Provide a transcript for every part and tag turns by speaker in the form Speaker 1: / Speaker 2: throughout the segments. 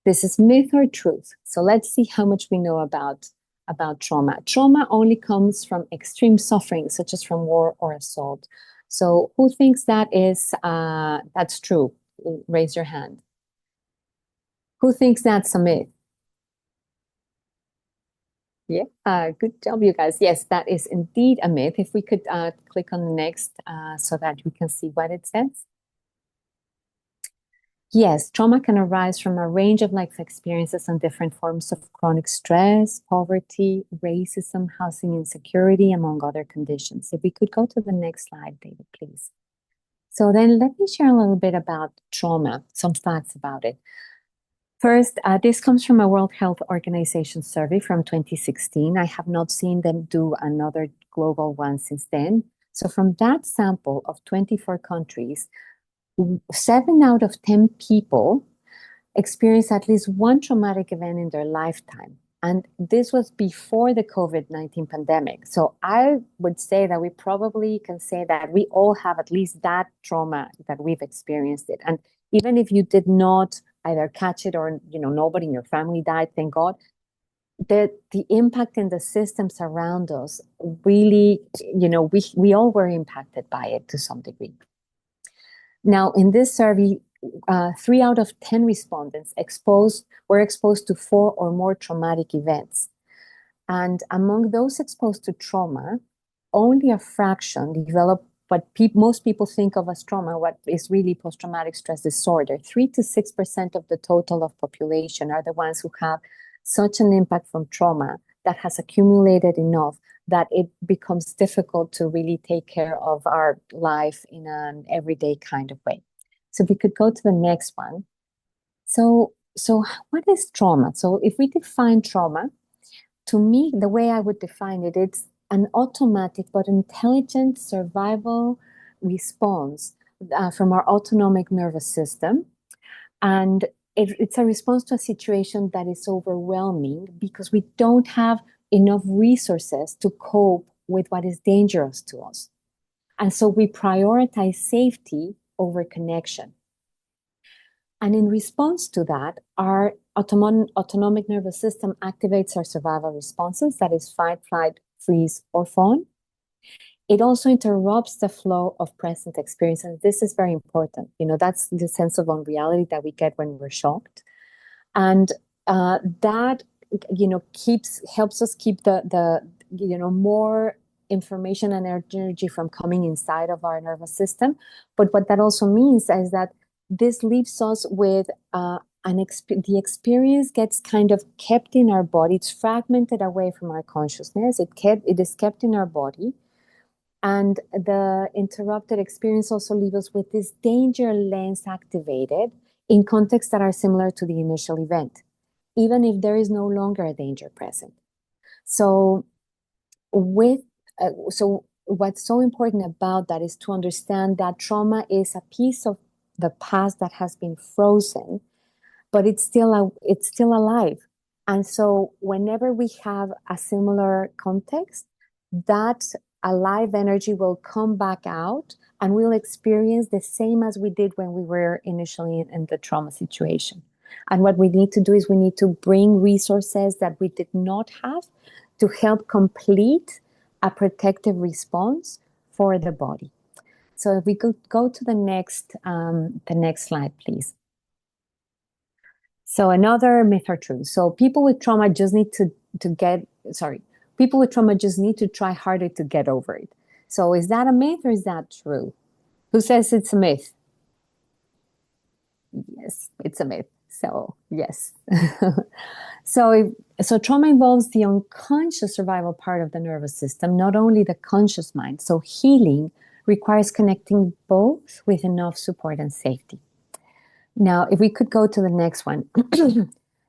Speaker 1: this is myth or truth. So let's see how much we know about trauma. Trauma only comes from extreme suffering, such as from war or assault. So who thinks that is that's true? Raise your hand. Who thinks that's a myth? Yeah, good job, you guys. Yes, that is indeed a myth. If we could click on the next so that we can see what it says. Yes, trauma can arise from a range of life experiences and different forms of chronic stress, poverty, racism, housing insecurity, among other conditions. If we could go to the next slide, David, please. So then let me share a little bit about trauma, some facts about it. First, this comes from a World Health Organization survey from 2016. I have not seen them do another global one since then. So from that sample of 24 countries, 7 out of 10 people experience at least one traumatic event in their lifetime. And this was before the COVID-19 pandemic. So I would say that we probably can say that we all have at least that trauma that we've experienced it. And even if you did not either catch it or, nobody in your family died, thank God, the impact in the systems around us really, we all were impacted by it to some degree. Now, in this survey, 3 out of 10 respondents were exposed to 4 or more traumatic events. And among those exposed to trauma, only a fraction developed what most people think of as trauma, what is really post-traumatic stress disorder. 3 to 6% of the total of population are the ones who have such an impact from trauma that has accumulated enough that it becomes difficult to really take care of our life in an everyday kind of way. So if we could go to the next one. So what is trauma? So if we define trauma, to me, the way I would define it, it's an automatic but intelligent survival response from our autonomic nervous system. And it's a response to a situation that is overwhelming because we don't have enough resources to cope with what is dangerous to us. And so we prioritize safety over connection. And in response to that, our autonomic nervous system activates our survival responses, that is fight, flight, freeze, or fawn. It also interrupts the flow of present experience. And this is very important. That's the sense of unreality that we get when we're shocked. And that, helps us keep the more information and energy from coming inside of our nervous system. But what that also means is that this leaves us with the experience gets kind of kept in our body. It's fragmented away from our consciousness. It is kept in our body. And the interrupted experience also leaves us with this danger lens activated in contexts that are similar to the initial event, even if there is no longer a danger present. So what's so important about that is to understand that trauma is a piece of the past that has been frozen, but it's still alive. And so whenever we have a similar context, that alive energy will come back out and we'll experience the same as we did when we were initially in the trauma situation. And what we need to do is we need to bring resources that we did not have to help complete a protective response for the body. So if we could go to the next slide, please. So another myth or truth. So people with trauma just need people with trauma just need to try harder to get over it. So is that a myth or is that true? Who says it's a myth? Yes, it's a myth. So yes. So trauma involves the unconscious survival part of the nervous system, not only the conscious mind. So healing requires connecting both with enough support and safety. Now, if we could go to the next one.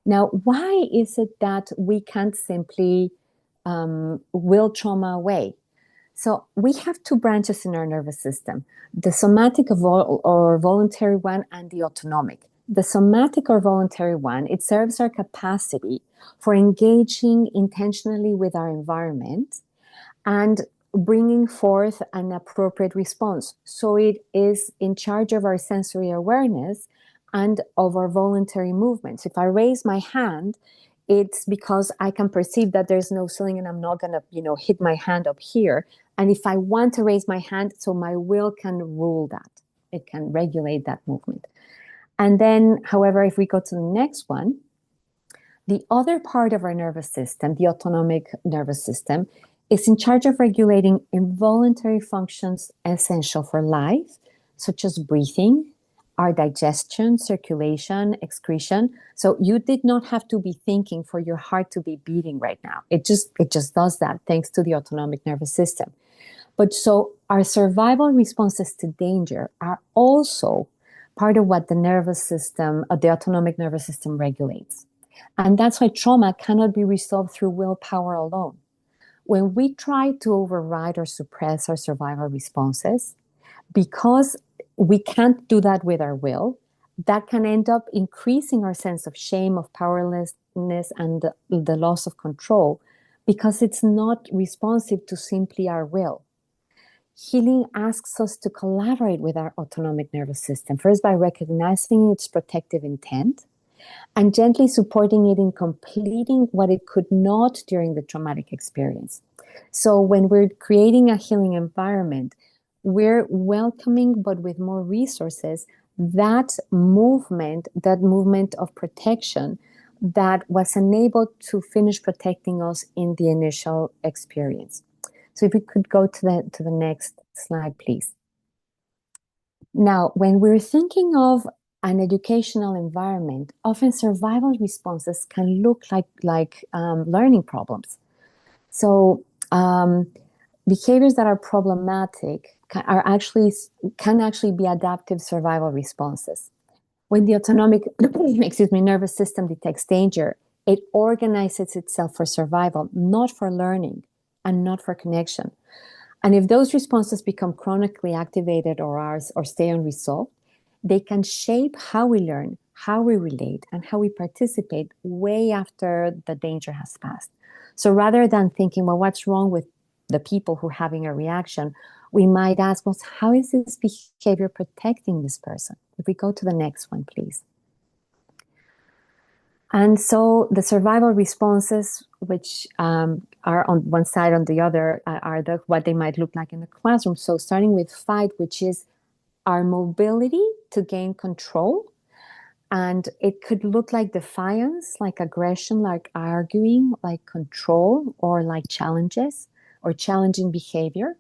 Speaker 1: Now, why is it that we can't simply will trauma away? So we have 2 branches in our nervous system, the somatic or voluntary one and the autonomic. The somatic or voluntary one, it serves our capacity for engaging intentionally with our environment and bringing forth an appropriate response. So it is in charge of our sensory awareness and of our voluntary movements. If I raise my hand, it's because I can perceive that there's no ceiling and I'm not going to, hit my hand up here. And if I want to raise my hand, so my will can rule that. It can regulate that movement. And then, however, if we go to the next one, the other part of our nervous system, the autonomic nervous system, is in charge of regulating involuntary functions essential for life, such as breathing, our digestion, circulation, excretion. So you did not have to be thinking for your heart to be beating right now. It just does that thanks to the autonomic nervous system. But so our survival responses to danger are also part of what the nervous system, the autonomic nervous system regulates. And that's why trauma cannot be resolved through willpower alone. When we try to override or suppress our survival responses, because we can't do that with our will, that can end up increasing our sense of shame, of powerlessness, and the loss of control, because it's not responsive to simply our will. Healing asks us to collaborate with our autonomic nervous system, first by recognizing its protective intent and gently supporting it in completing what it could not during the traumatic experience. So when we're creating a healing environment, we're welcoming, but with more resources, that movement of protection that was enabled to finish protecting us in the initial experience. So if we could go to the next slide, please. Now, when we're thinking of an educational environment, often survival responses can look like learning problems. So behaviors that are problematic can actually be adaptive survival responses. When the autonomic nervous system detects danger, it organizes itself for survival, not for learning and not for connection. And if those responses become chronically activated or stay unresolved, they can shape how we learn, how we relate, and how we participate way after the danger has passed. So rather than thinking, well, what's wrong with the people who are having a reaction, we might ask, well, how is this behavior protecting this person? If we go to the next one, please. And so the survival responses, which are on one side, on the other, are what they might look like in the classroom. So starting with fight, which is our mobility to gain control. And it could look like defiance, like aggression, like arguing, like control, or like challenges or challenging behavior.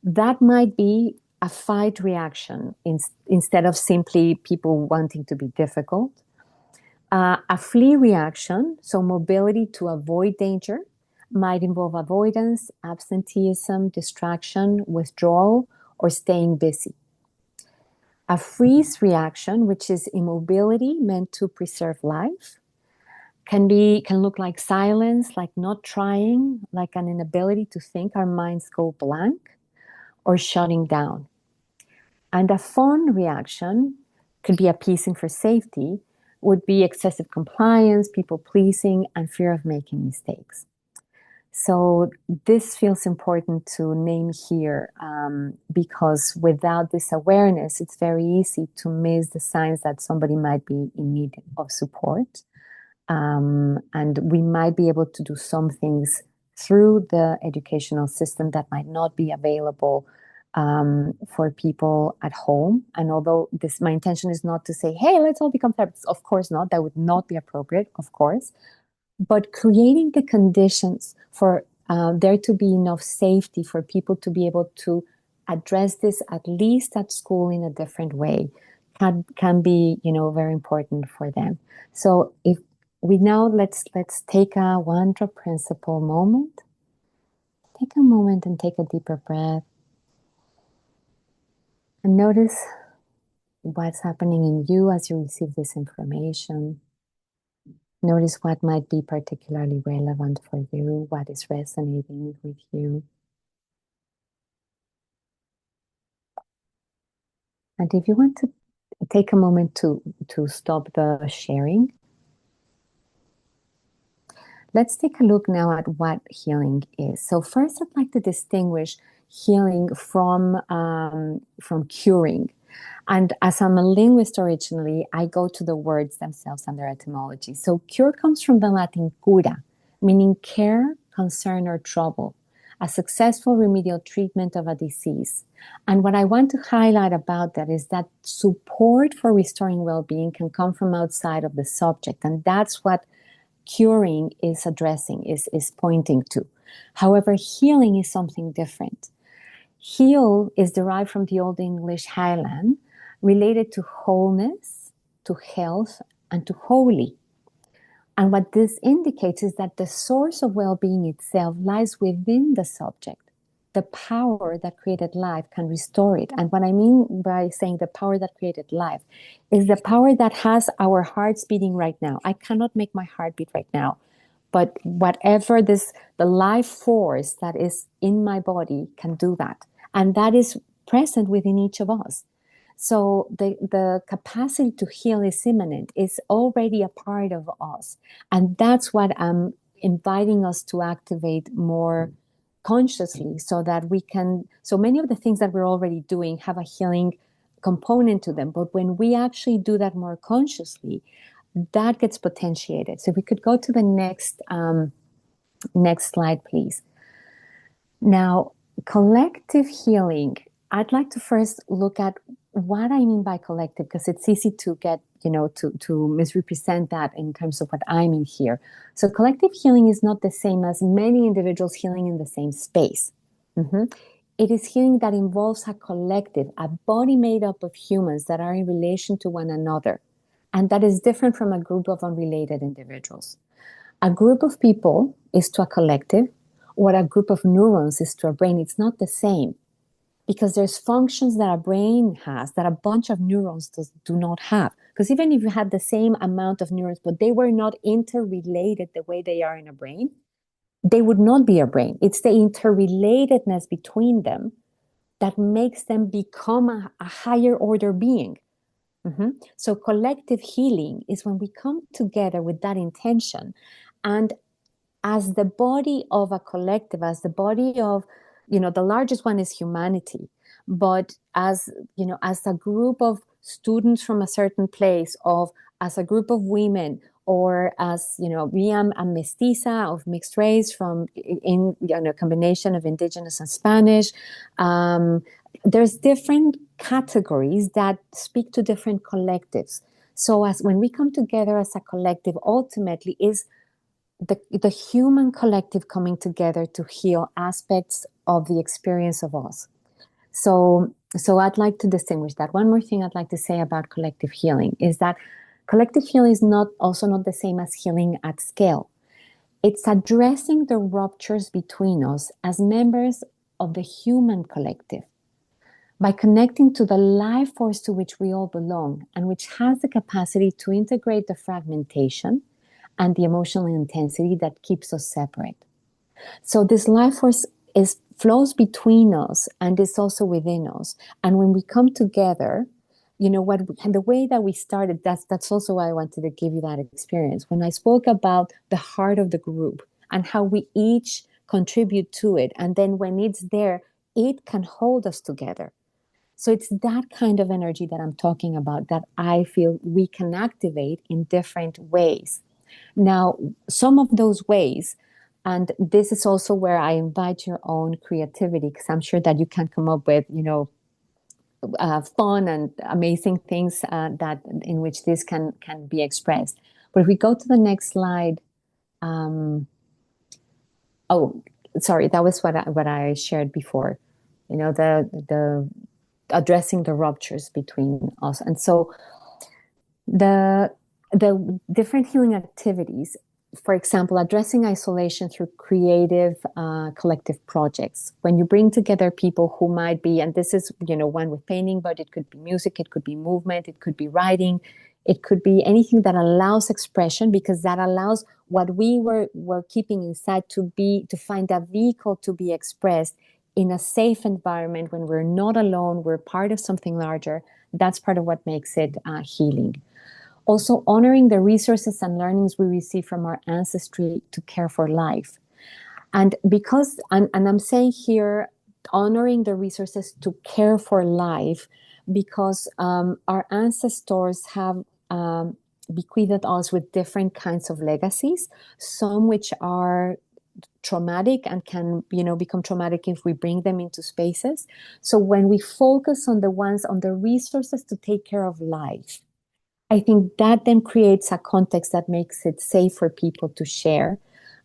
Speaker 1: That might be a fight reaction instead of simply people wanting to be difficult. A flee reaction, so mobility to avoid danger, might involve avoidance, absenteeism, distraction, withdrawal, or staying busy. A freeze reaction, which is immobility meant to preserve life, can look like silence, like not trying, like an inability to think, our minds go blank, or shutting down. And a fawn reaction could be appeasing for safety, would be excessive compliance, people pleasing, and fear of making mistakes. So this feels important to name here because without this awareness, it's very easy to miss the signs that somebody might be in need of support. And we might be able to do some things through the educational system that might not be available for people at home. And although my intention is not to say, hey, let's all become therapists, of course not, that would not be appropriate, of course. But creating the conditions for there to be enough safety for people to be able to address this, at least at school, in a different way, can be, very important for them. So if we now let's take a one drop principle moment. Take a moment and take a deeper breath, and notice what's happening in you as you receive this information. Notice what might be particularly relevant for you, what is resonating with you. And if you want to take a moment to stop the sharing, let's take a look now at what healing is. So first, I'd like to distinguish healing from curing. And as I'm a linguist originally, I go to the words themselves and their etymology. So cure comes from the Latin cura, meaning care, concern, or trouble, a successful remedial treatment of a disease. And what I want to highlight about that is that support for restoring well-being can come from outside of the subject. And that's what curing is addressing, is pointing to. However, healing is something different. Heal is derived from the Old English Highland, related to wholeness, to health, and to holy. And what this indicates is that the source of well-being itself lies within the subject. The power that created life can restore it. And what I mean by saying the power that created life is the power that has our hearts beating right now. I cannot make my heart beat right now, but whatever the life force that is in my body can do that. And that is present within each of us. So the capacity to heal is immanent, is already a part of us. And that's what I'm inviting us to activate more consciously, so that we can, so many of the things that we're already doing have a healing component to them. But when we actually do that more consciously, that gets potentiated. So if we could go to the next slide, please. Now, collective healing, I'd like to first look at what I mean by collective, because it's easy to get, to misrepresent that in terms of what I mean here. So collective healing is not the same as many individuals healing in the same space. Mm-hmm. It is healing that involves a collective, a body made up of humans that are in relation to one another. And that is different from a group of unrelated individuals. A group of people is to a collective what a group of neurons is to a brain. It's not the same, because there's functions that a brain has that a bunch of neurons do not have. Because even if you had the same amount of neurons, but they were not interrelated the way they are in a brain, they would not be a brain. It's the interrelatedness between them that makes them become a higher order being. Mm-hmm. So collective healing is when we come together with that intention, and as the body of a collective, as the body of, the largest one is humanity, but as a group of students from a certain place, as a group of women, or as, we am a mestiza of mixed race from in a combination of indigenous and Spanish. There's different categories that speak to different collectives. So as when we come together as a collective, ultimately is the human collective coming together to heal aspects of the experience of us. So I'd like to distinguish that. One more thing I'd like to say about collective healing is that collective healing is also not the same as healing at scale. It's addressing the ruptures between us as members of the human collective by connecting to the life force to which we all belong, and which has the capacity to integrate the fragmentation and the emotional intensity that keeps us separate. So this life force flows between us and is also within us. And when we come together, and the way that we started, that's also why I wanted to give you that experience. When I spoke about the heart of the group and how we each contribute to it, and then when it's there, it can hold us together. So it's that kind of energy that I'm talking about, that I feel we can activate in different ways. Now, some of those ways, and this is also where I invite your own creativity, because I'm sure that you can come up with, fun and amazing things that in which this can be expressed. But if we go to the next slide, sorry, that was what I shared before. The addressing the ruptures between us, and so the different healing activities, for example, addressing isolation through creative collective projects. When you bring together people who might be, and this is, one with painting, but it could be music, it could be movement, it could be writing, it could be anything that allows expression, because that allows what we were keeping inside to find a vehicle to be expressed in a safe environment when we're not alone, we're part of something larger. That's part of what makes it healing. Also, honoring the resources and learnings we receive from our ancestry to care for life. And because, and I'm saying here, honoring the resources to care for life, because our ancestors have bequeathed us with different kinds of legacies, some which are traumatic and can, become traumatic if we bring them into spaces. So when we focus on the resources to take care of life, I think that then creates a context that makes it safe for people to share,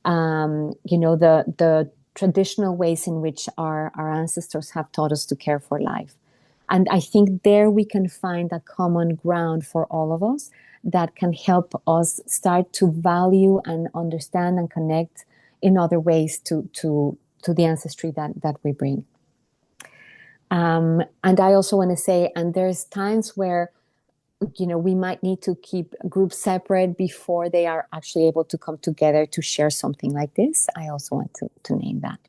Speaker 1: the traditional ways in which our ancestors have taught us to care for life. And I think there we can find a common ground for all of us that can help us start to value and understand and connect in other ways to the ancestry that we bring. And I also want to say, and there's times where, we might need to keep groups separate before they are actually able to come together to share something like this. I also want to name that.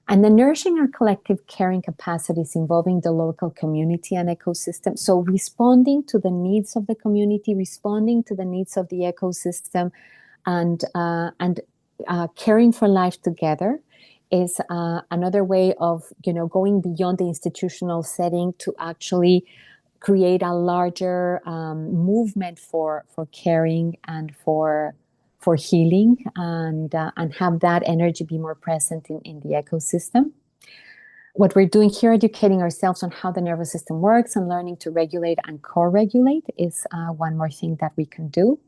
Speaker 1: And then nourishing our collective caring capacities involving the local community and ecosystem. So responding to the needs of the community, responding to the needs of the ecosystem, and caring for life together is another way of, going beyond the institutional setting to actually create a larger movement for caring and for healing, and have that energy be more present in the ecosystem. What we're doing here, educating ourselves on how the nervous system works and learning to regulate and co-regulate, is one more thing that we can do.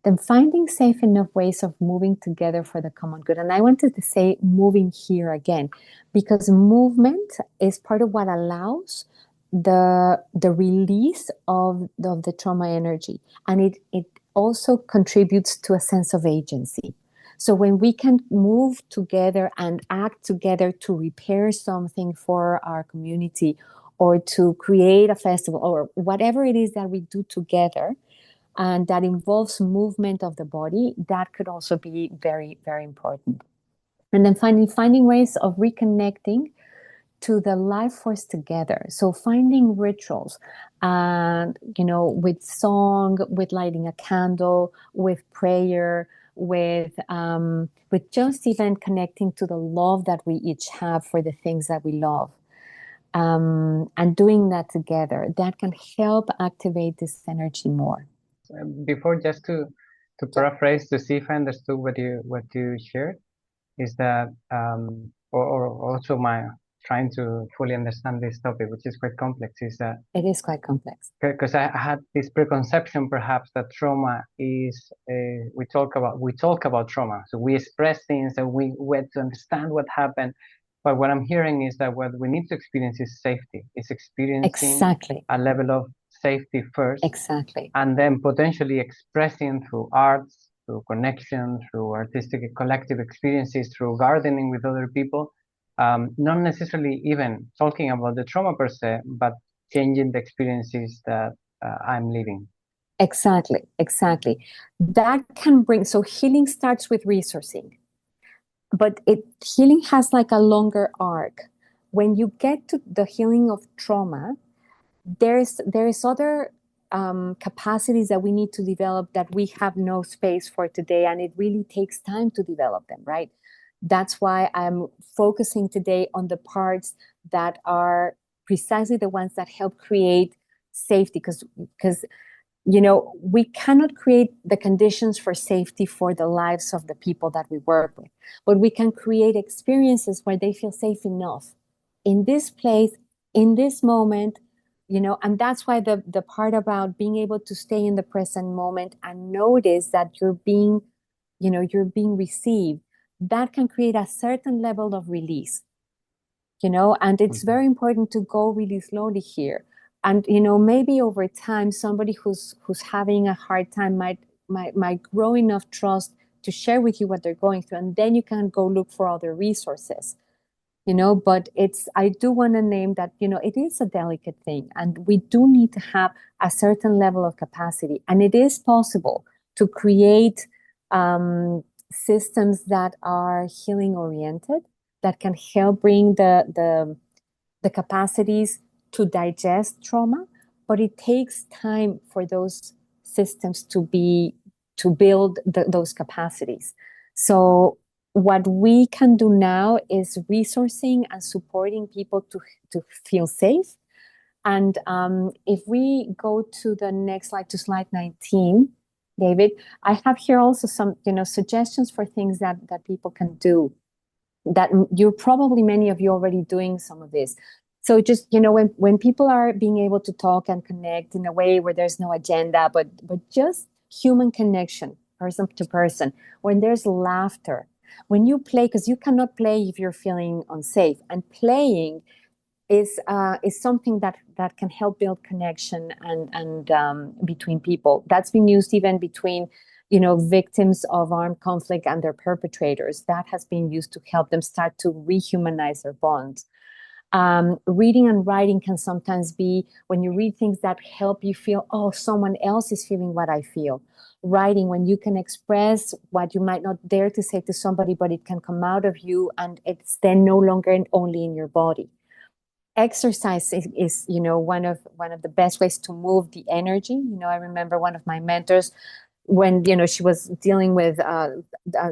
Speaker 1: Then finding safe enough ways of moving together for the common good. And I wanted to say moving here again, because movement is part of what allows the release of the trauma energy, and it also contributes to a sense of agency. So when we can move together and act together to repair something for our community, or to create a festival, or whatever it is that we do together, and that involves movement of the body, that could also be very, very important. And then finding ways of reconnecting to the life force together. So finding rituals, with song, with lighting a candle, with prayer, with just even connecting to the love that we each have for the things that we love. And doing that together, that can help activate this energy more.
Speaker 2: Before, just to paraphrase, to see if I understood what you shared, is that or also my trying to fully understand this topic, which is quite complex, is that
Speaker 1: it is quite complex,
Speaker 2: because I had this preconception perhaps that trauma is we talk about trauma, so we express things and we want to understand what happened. But what I'm hearing is that what we need to experience is safety. It's experiencing a level of safety first, and then potentially expressing through arts, through connection, through artistic collective experiences, through gardening with other people, not necessarily even talking about the trauma per se, but changing the experiences that I'm living.
Speaker 1: Exactly. That can bring, so healing starts with resourcing, but healing has like a longer arc. When you get to the healing of trauma, there is other capacities that we need to develop that we have no space for today, and it really takes time to develop them, right? That's why I'm focusing today on the parts that are precisely the ones that help create safety, because we cannot create the conditions for safety for the lives of the people that we work with, but we can create experiences where they feel safe enough in this place, in this moment, and that's why the part about being able to stay in the present moment and notice that you're being received, that can create a certain level of release, and it's very important to go really slowly here. And, maybe over time, somebody who's having a hard time might grow enough trust to share with you what they're going through. And then you can go look for other resources, but I do want to name that, it is a delicate thing, and we do need to have a certain level of capacity. And it is possible to create systems that are healing oriented, that can help bring the capacities to digest trauma, but it takes time for those systems to build those capacities. So what we can do now is resourcing and supporting people to feel safe, And if we go to the next slide, to slide 19, David, I have here also some, suggestions for things that people can do, that you're probably, many of you already doing some of this. So just, when people are being able to talk and connect in a way where there's no agenda, but just human connection, person to person, when there's laughter, when you play, because you cannot play if you're feeling unsafe, and playing is something that can help build connection and between people. That's been used even between victims of armed conflict and their perpetrators. That has been used to help them start to rehumanize their bonds. Reading and writing can sometimes be when you read things that help you feel, oh, someone else is feeling what I feel. Writing, when you can express what you might not dare to say to somebody, but it can come out of you, and it's then no longer only in your body. Exercise is one of the best ways to move the energy. I remember one of my mentors, when she was dealing with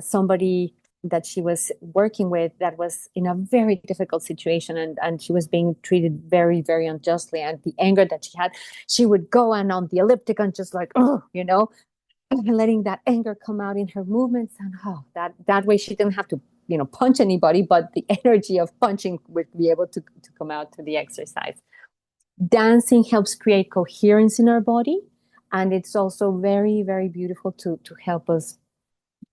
Speaker 1: somebody that she was working with that was in a very difficult situation, and she was being treated very, very unjustly, and the anger that she had, she would go and on the elliptic and just like, oh, letting that anger come out in her movements, and that way she didn't have to punch anybody, but the energy of punching would be able to come out to the exercise. Dancing helps create coherence in our body, and it's also very, very beautiful to help us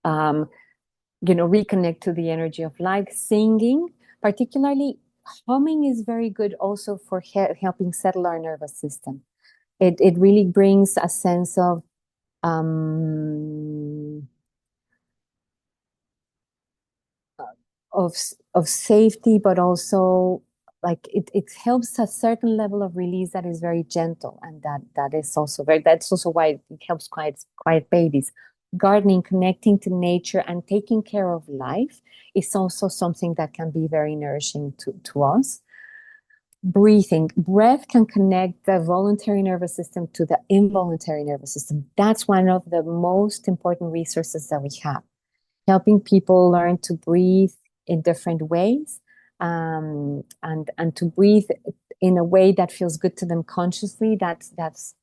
Speaker 1: reconnect to the energy of life. Singing, particularly humming, is very good also for helping settle our nervous system. It really brings a sense of safety, but also like it helps a certain level of release that is very gentle, and that is also that's also why it helps quiet babies. Gardening, connecting to nature and taking care of life is also something that can be very nourishing to us. Breath can connect the voluntary nervous system to the involuntary nervous system. That's one of the most important resources that we have, helping people learn to breathe in different ways, and to breathe in a way that feels good to them consciously. That's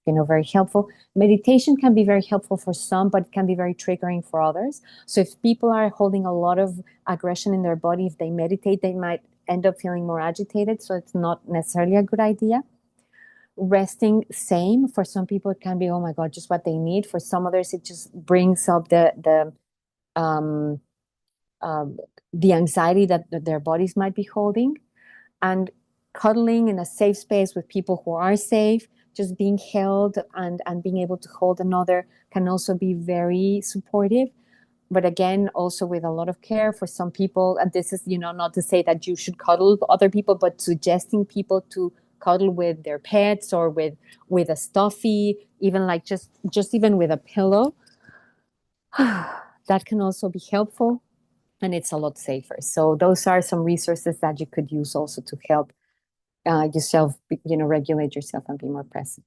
Speaker 1: very helpful. Meditation can be very helpful for some, but it can be very triggering for others. So if people are holding a lot of aggression in their body, if they meditate, they might end up feeling more agitated. So it's not necessarily a good idea. Resting, same. For some people, it can be, oh my God, just what they need. For some others, it just brings up the anxiety that their bodies might be holding. And cuddling in a safe space with people who are safe, just being held and being able to hold another, can also be very supportive. But again, also with a lot of care for some people. And this is, not to say that you should cuddle other people, but suggesting people to cuddle with their pets or with a stuffy, even like just even with a pillow. That can also be helpful, and it's a lot safer. So those are some resources that you could use also to help yourself, regulate yourself and be more present.